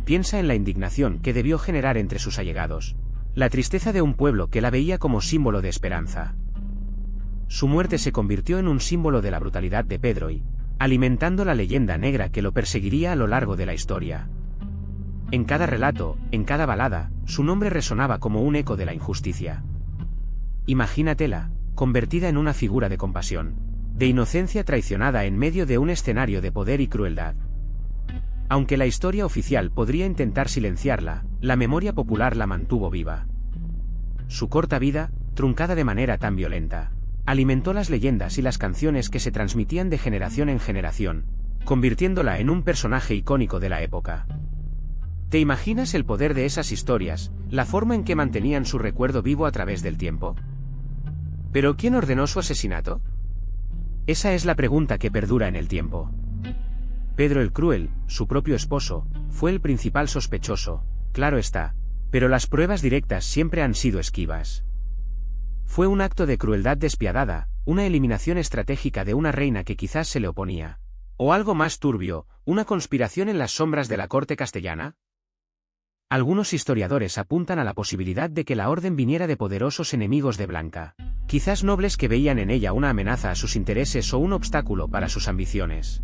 Piensa en la indignación que debió generar entre sus allegados, la tristeza de un pueblo que la veía como símbolo de esperanza. Su muerte se convirtió en un símbolo de la brutalidad de Pedro y, alimentando la leyenda negra que lo perseguiría a lo largo de la historia. En cada relato, en cada balada, su nombre resonaba como un eco de la injusticia. Imagínatela, convertida en una figura de compasión, de inocencia traicionada en medio de un escenario de poder y crueldad. Aunque la historia oficial podría intentar silenciarla, la memoria popular la mantuvo viva. Su corta vida, truncada de manera tan violenta, alimentó las leyendas y las canciones que se transmitían de generación en generación, convirtiéndola en un personaje icónico de la época. ¿Te imaginas el poder de esas historias, la forma en que mantenían su recuerdo vivo a través del tiempo? ¿Pero quién ordenó su asesinato? Esa es la pregunta que perdura en el tiempo. Pedro el Cruel, su propio esposo, fue el principal sospechoso, claro está, pero las pruebas directas siempre han sido esquivas. Fue un acto de crueldad despiadada, una eliminación estratégica de una reina que quizás se le oponía. ¿O algo más turbio, una conspiración en las sombras de la corte castellana? Algunos historiadores apuntan a la posibilidad de que la orden viniera de poderosos enemigos de Blanca, quizás nobles que veían en ella una amenaza a sus intereses o un obstáculo para sus ambiciones.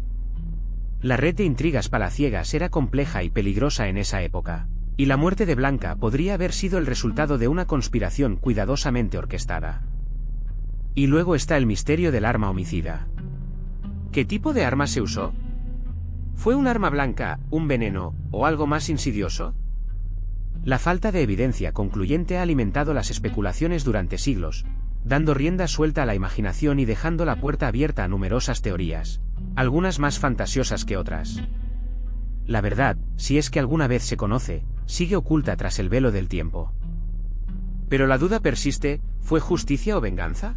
La red de intrigas palaciegas era compleja y peligrosa en esa época. Y la muerte de Blanca podría haber sido el resultado de una conspiración cuidadosamente orquestada. Y luego está el misterio del arma homicida. ¿Qué tipo de arma se usó? ¿Fue un arma blanca, un veneno, o algo más insidioso? La falta de evidencia concluyente ha alimentado las especulaciones durante siglos, dando rienda suelta a la imaginación y dejando la puerta abierta a numerosas teorías, algunas más fantasiosas que otras. La verdad, si es que alguna vez se conoce, sigue oculta tras el velo del tiempo. Pero la duda persiste, ¿fue justicia o venganza?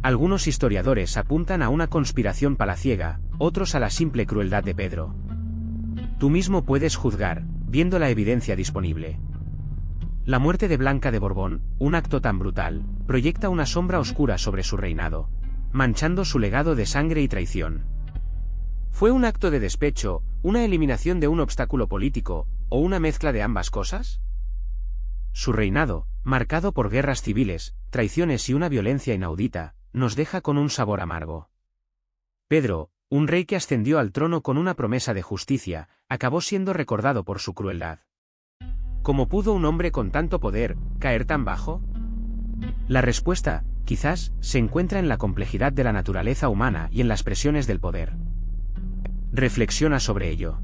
Algunos historiadores apuntan a una conspiración palaciega, otros a la simple crueldad de Pedro. Tú mismo puedes juzgar, viendo la evidencia disponible. La muerte de Blanca de Borbón, un acto tan brutal, proyecta una sombra oscura sobre su reinado, manchando su legado de sangre y traición. ¿Fue un acto de despecho, una eliminación de un obstáculo político, o una mezcla de ambas cosas? Su reinado, marcado por guerras civiles, traiciones y una violencia inaudita, nos deja con un sabor amargo. Pedro, un rey que ascendió al trono con una promesa de justicia, acabó siendo recordado por su crueldad. ¿Cómo pudo un hombre con tanto poder caer tan bajo? La respuesta, quizás, se encuentra en la complejidad de la naturaleza humana y en las presiones del poder. Reflexiona sobre ello.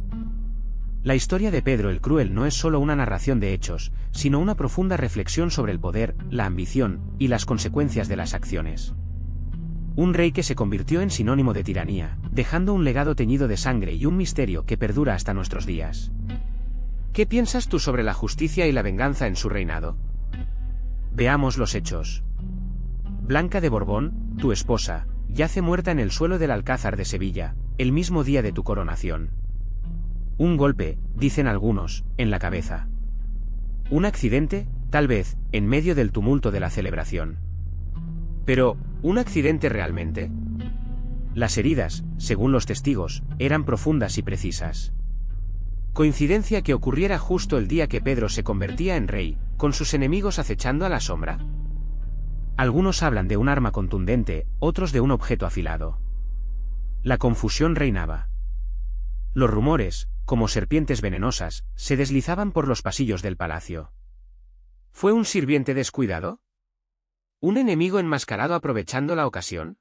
La historia de Pedro el Cruel no es solo una narración de hechos, sino una profunda reflexión sobre el poder, la ambición y las consecuencias de las acciones. Un rey que se convirtió en sinónimo de tiranía, dejando un legado teñido de sangre y un misterio que perdura hasta nuestros días. ¿Qué piensas tú sobre la justicia y la venganza en su reinado? Veamos los hechos. Blanca de Borbón, tu esposa, yace muerta en el suelo del Alcázar de Sevilla, el mismo día de tu coronación. Un golpe, dicen algunos, en la cabeza. Un accidente, tal vez, en medio del tumulto de la celebración. Pero, ¿un accidente realmente? Las heridas, según los testigos, eran profundas y precisas. ¿Coincidencia que ocurriera justo el día que Pedro se convertía en rey, con sus enemigos acechando a la sombra? Algunos hablan de un arma contundente, otros de un objeto afilado. La confusión reinaba. Los rumores, como serpientes venenosas, se deslizaban por los pasillos del palacio. ¿Fue un sirviente descuidado? ¿Un enemigo enmascarado aprovechando la ocasión?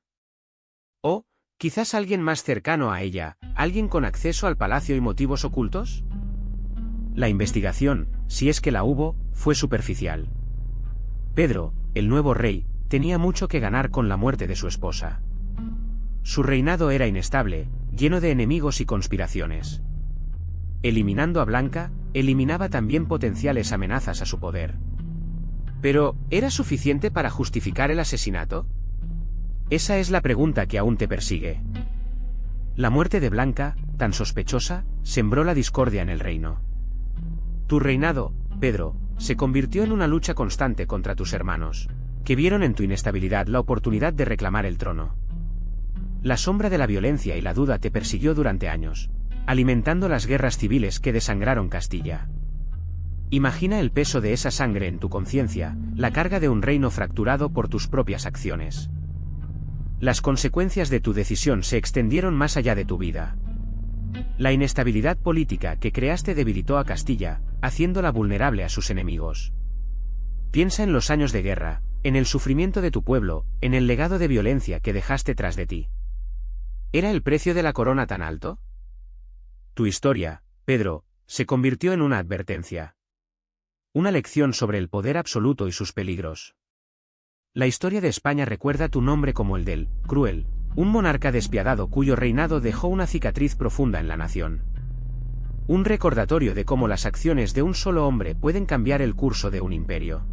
¿O, Quizás alguien más cercano a ella, alguien con acceso al palacio y motivos ocultos. La investigación, si es que la hubo, fue superficial. Pedro, el nuevo rey, tenía mucho que ganar con la muerte de su esposa. Su reinado era inestable, lleno de enemigos y conspiraciones. Eliminando a Blanca, eliminaba también potenciales amenazas a su poder. Pero, ¿era suficiente para justificar el asesinato? Esa es la pregunta que aún te persigue. La muerte de Blanca, tan sospechosa, sembró la discordia en el reino. Tu reinado, Pedro, se convirtió en una lucha constante contra tus hermanos, que vieron en tu inestabilidad la oportunidad de reclamar el trono. La sombra de la violencia y la duda te persiguió durante años, alimentando las guerras civiles que desangraron Castilla. Imagina el peso de esa sangre en tu conciencia, la carga de un reino fracturado por tus propias acciones. Las consecuencias de tu decisión se extendieron más allá de tu vida. La inestabilidad política que creaste debilitó a Castilla, haciéndola vulnerable a sus enemigos. Piensa en los años de guerra, en el sufrimiento de tu pueblo, en el legado de violencia que dejaste tras de ti. ¿Era el precio de la corona tan alto? Tu historia, Pedro, se convirtió en una advertencia. Una lección sobre el poder absoluto y sus peligros. La historia de España recuerda tu nombre como el del Cruel, un monarca despiadado cuyo reinado dejó una cicatriz profunda en la nación. Un recordatorio de cómo las acciones de un solo hombre pueden cambiar el curso de un imperio.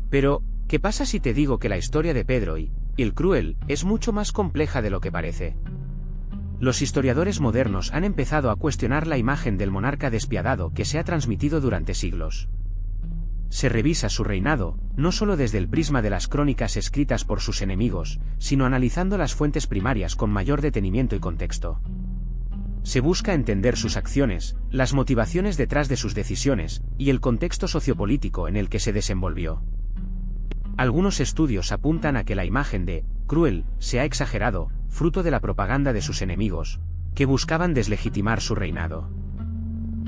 Pero, ¿qué pasa si te digo que la historia de Pedro y el Cruel es mucho más compleja de lo que parece? Los historiadores modernos han empezado a cuestionar la imagen del monarca despiadado que se ha transmitido durante siglos. Se revisa su reinado, no solo desde el prisma de las crónicas escritas por sus enemigos, sino analizando las fuentes primarias con mayor detenimiento y contexto. Se busca entender sus acciones, las motivaciones detrás de sus decisiones, y el contexto sociopolítico en el que se desenvolvió. Algunos estudios apuntan a que la imagen de Cruel se ha exagerado, fruto de la propaganda de sus enemigos, que buscaban deslegitimar su reinado.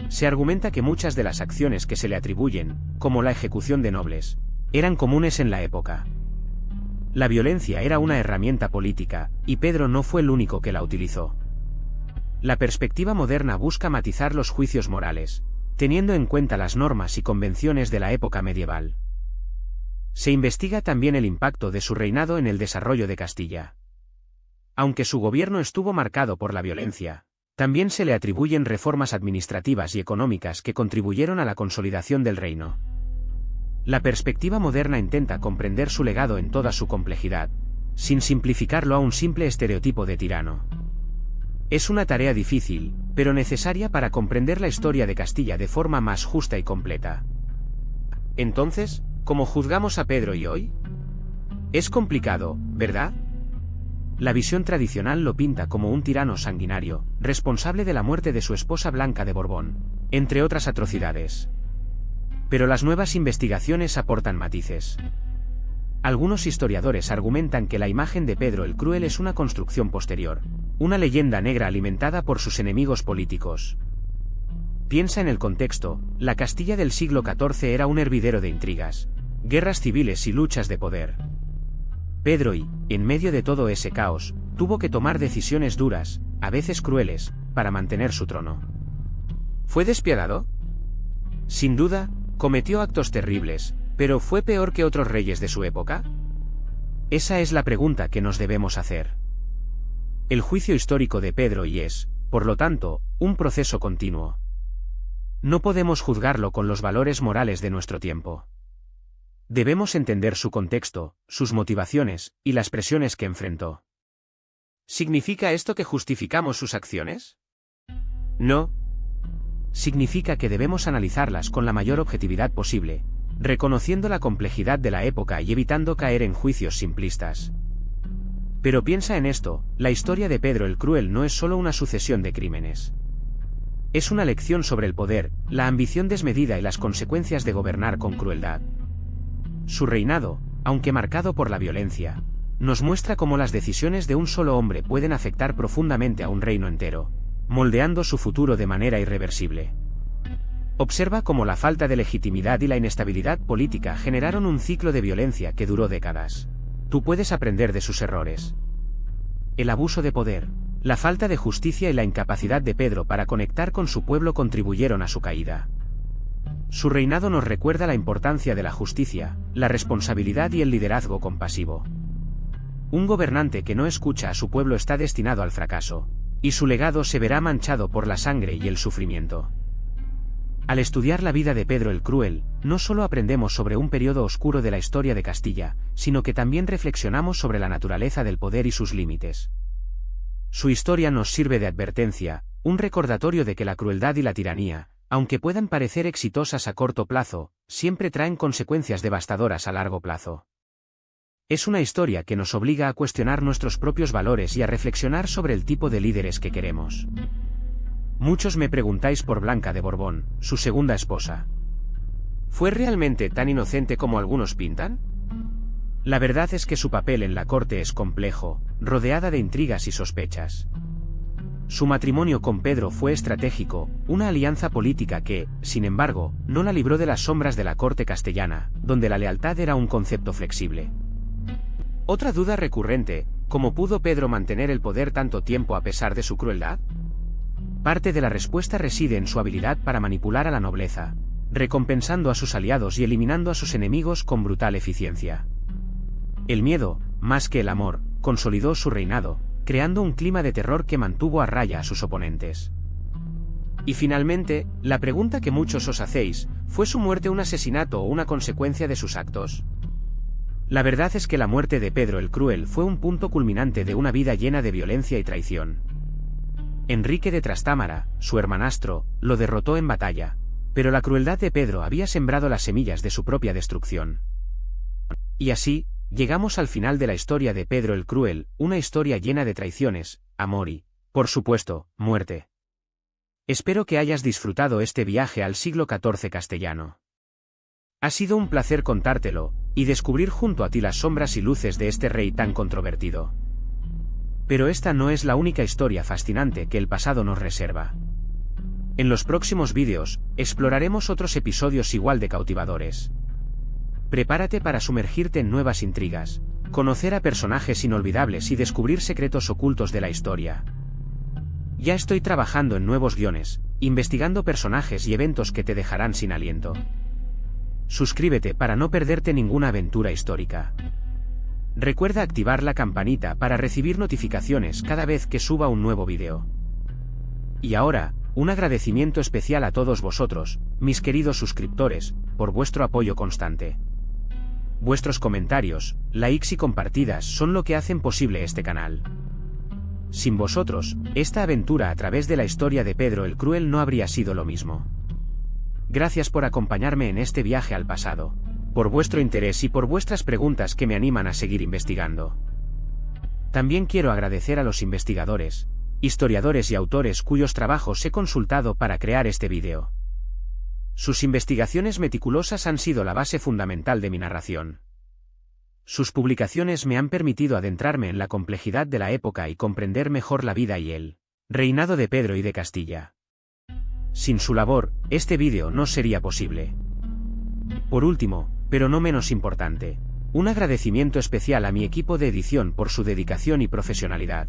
Se argumenta que muchas de las acciones que se le atribuyen, como la ejecución de nobles, eran comunes en la época. La violencia era una herramienta política, y Pedro no fue el único que la utilizó. La perspectiva moderna busca matizar los juicios morales, teniendo en cuenta las normas y convenciones de la época medieval. Se investiga también el impacto de su reinado en el desarrollo de Castilla. Aunque su gobierno estuvo marcado por la violencia, también se le atribuyen reformas administrativas y económicas que contribuyeron a la consolidación del reino. La perspectiva moderna intenta comprender su legado en toda su complejidad, sin simplificarlo a un simple estereotipo de tirano. Es una tarea difícil, pero necesaria para comprender la historia de Castilla de forma más justa y completa. Entonces, ¿cómo juzgamos a Pedro y hoy? Es complicado, ¿verdad? La visión tradicional lo pinta como un tirano sanguinario, responsable de la muerte de su esposa Blanca de Borbón, entre otras atrocidades. Pero las nuevas investigaciones aportan matices. Algunos historiadores argumentan que la imagen de Pedro el Cruel es una construcción posterior, una leyenda negra alimentada por sus enemigos políticos. Piensa en el contexto, la Castilla del siglo XIV era un hervidero de intrigas, guerras civiles y luchas de poder. Pedro y, en medio de todo ese caos, tuvo que tomar decisiones duras, a veces crueles, para mantener su trono. ¿Fue despiadado? Sin duda, cometió actos terribles, pero ¿fue peor que otros reyes de su época? Esa es la pregunta que nos debemos hacer. El juicio histórico de Pedro y es, por lo tanto, un proceso continuo. No podemos juzgarlo con los valores morales de nuestro tiempo. Debemos entender su contexto, sus motivaciones, y las presiones que enfrentó. ¿Significa esto que justificamos sus acciones? No. Significa que debemos analizarlas con la mayor objetividad posible, reconociendo la complejidad de la época y evitando caer en juicios simplistas. Pero piensa en esto, la historia de Pedro el Cruel no es solo una sucesión de crímenes. Es una lección sobre el poder, la ambición desmedida y las consecuencias de gobernar con crueldad. Su reinado, aunque marcado por la violencia, nos muestra cómo las decisiones de un solo hombre pueden afectar profundamente a un reino entero, moldeando su futuro de manera irreversible. Observa cómo la falta de legitimidad y la inestabilidad política generaron un ciclo de violencia que duró décadas. Tú puedes aprender de sus errores. el abuso de poder, la falta de justicia y la incapacidad de Pedro para conectar con su pueblo contribuyeron a su caída. Su reinado nos recuerda la importancia de la justicia, la responsabilidad y el liderazgo compasivo. Un gobernante que no escucha a su pueblo está destinado al fracaso, y su legado se verá manchado por la sangre y el sufrimiento. Al estudiar la vida de Pedro el Cruel, no solo aprendemos sobre un periodo oscuro de la historia de Castilla, sino que también reflexionamos sobre la naturaleza del poder y sus límites. Su historia nos sirve de advertencia, un recordatorio de que la crueldad y la tiranía, aunque puedan parecer exitosas a corto plazo, siempre traen consecuencias devastadoras a largo plazo. Es una historia que nos obliga a cuestionar nuestros propios valores y a reflexionar sobre el tipo de líderes que queremos. Muchos me preguntáis por Blanca de Borbón, su segunda esposa. ¿Fue realmente tan inocente como algunos pintan? La verdad es que su papel en la corte es complejo, rodeada de intrigas y sospechas. Su matrimonio con Pedro fue estratégico, una alianza política que, sin embargo, no la libró de las sombras de la corte castellana, donde la lealtad era un concepto flexible. Otra duda recurrente, ¿cómo pudo Pedro mantener el poder tanto tiempo a pesar de su crueldad? Parte de la respuesta reside en su habilidad para manipular a la nobleza, recompensando a sus aliados y eliminando a sus enemigos con brutal eficiencia. El miedo, más que el amor, consolidó su reinado, creando un clima de terror que mantuvo a raya a sus oponentes. Y finalmente, la pregunta que muchos os hacéis, ¿fue su muerte un asesinato o una consecuencia de sus actos? La verdad es que la muerte de Pedro el Cruel fue un punto culminante de una vida llena de violencia y traición. Enrique de Trastámara, su hermanastro, lo derrotó en batalla, pero la crueldad de Pedro había sembrado las semillas de su propia destrucción. Y así, llegamos al final de la historia de Pedro el Cruel, una historia llena de traiciones, amor y, por supuesto, muerte. Espero que hayas disfrutado este viaje al siglo XIV castellano. Ha sido un placer contártelo, y descubrir junto a ti las sombras y luces de este rey tan controvertido. Pero esta no es la única historia fascinante que el pasado nos reserva. En los próximos vídeos, exploraremos otros episodios igual de cautivadores. Prepárate para sumergirte en nuevas intrigas, conocer a personajes inolvidables y descubrir secretos ocultos de la historia. Ya estoy trabajando en nuevos guiones, investigando personajes y eventos que te dejarán sin aliento. Suscríbete para no perderte ninguna aventura histórica. Recuerda activar la campanita para recibir notificaciones cada vez que suba un nuevo vídeo. Y ahora, un agradecimiento especial a todos vosotros, mis queridos suscriptores, por vuestro apoyo constante. Vuestros comentarios, likes y compartidas son lo que hacen posible este canal. Sin vosotros, esta aventura a través de la historia de Pedro el Cruel no habría sido lo mismo. Gracias por acompañarme en este viaje al pasado, por vuestro interés y por vuestras preguntas que me animan a seguir investigando. También quiero agradecer a los investigadores, historiadores y autores cuyos trabajos he consultado para crear este vídeo. Sus investigaciones meticulosas han sido la base fundamental de mi narración. Sus publicaciones me han permitido adentrarme en la complejidad de la época y comprender mejor la vida y el reinado de Pedro y de Castilla. Sin su labor, este vídeo no sería posible. Por último, pero no menos importante, un agradecimiento especial a mi equipo de edición por su dedicación y profesionalidad.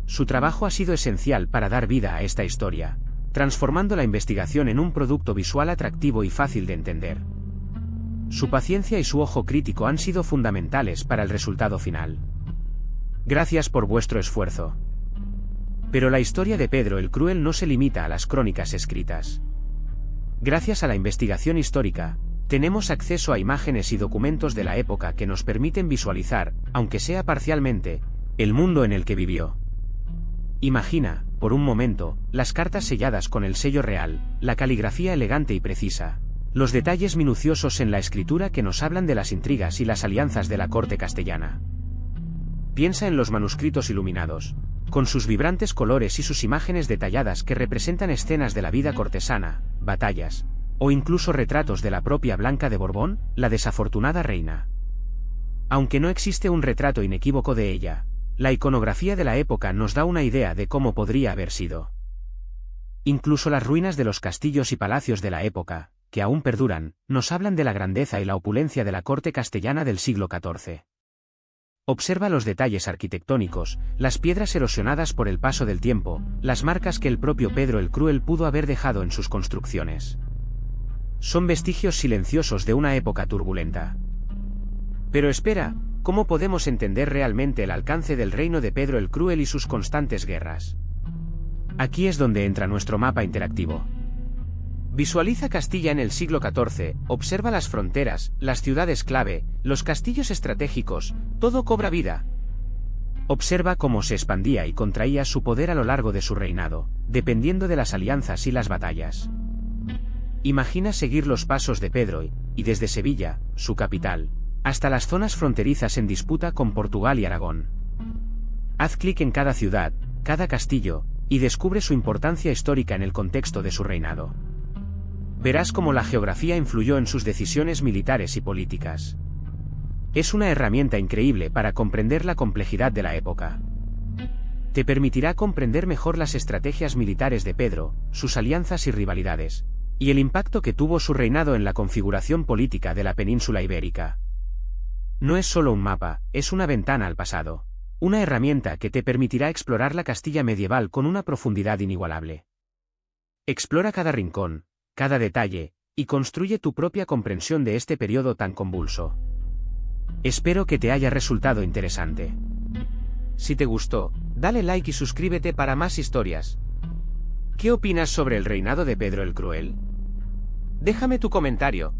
Su trabajo ha sido esencial para dar vida a esta historia, transformando la investigación en un producto visual atractivo y fácil de entender. Su paciencia y su ojo crítico han sido fundamentales para el resultado final. Gracias por vuestro esfuerzo. Pero la historia de Pedro el Cruel no se limita a las crónicas escritas. Gracias a la investigación histórica, tenemos acceso a imágenes y documentos de la época que nos permiten visualizar, aunque sea parcialmente, el mundo en el que vivió. Imagina, por un momento, las cartas selladas con el sello real, la caligrafía elegante y precisa, los detalles minuciosos en la escritura que nos hablan de las intrigas y las alianzas de la corte castellana. Piensa en los manuscritos iluminados, con sus vibrantes colores y sus imágenes detalladas que representan escenas de la vida cortesana, batallas, o incluso retratos de la propia Blanca de Borbón, la desafortunada reina. Aunque no existe un retrato inequívoco de ella, la iconografía de la época nos da una idea de cómo podría haber sido. Incluso las ruinas de los castillos y palacios de la época, que aún perduran, nos hablan de la grandeza y la opulencia de la corte castellana del siglo XIV. Observa los detalles arquitectónicos, las piedras erosionadas por el paso del tiempo, las marcas que el propio Pedro el Cruel pudo haber dejado en sus construcciones. Son vestigios silenciosos de una época turbulenta. Pero espera, ¿cómo podemos entender realmente el alcance del reino de Pedro el Cruel y sus constantes guerras? Aquí es donde entra nuestro mapa interactivo. Visualiza Castilla en el siglo XIV, observa las fronteras, las ciudades clave, los castillos estratégicos, todo cobra vida. Observa cómo se expandía y contraía su poder a lo largo de su reinado, dependiendo de las alianzas y las batallas. Imagina seguir los pasos de Pedro y desde Sevilla, su capital, hasta las zonas fronterizas en disputa con Portugal y Aragón. Haz clic en cada ciudad, cada castillo, y descubre su importancia histórica en el contexto de su reinado. Verás cómo la geografía influyó en sus decisiones militares y políticas. Es una herramienta increíble para comprender la complejidad de la época. Te permitirá comprender mejor las estrategias militares de Pedro, sus alianzas y rivalidades, y el impacto que tuvo su reinado en la configuración política de la península ibérica. No es solo un mapa, es una ventana al pasado. Una herramienta que te permitirá explorar la Castilla medieval con una profundidad inigualable. Explora cada rincón, cada detalle, y construye tu propia comprensión de este periodo tan convulso. Espero que te haya resultado interesante. Si te gustó, dale like y suscríbete para más historias. ¿Qué opinas sobre el reinado de Pedro el Cruel? Déjame tu comentario.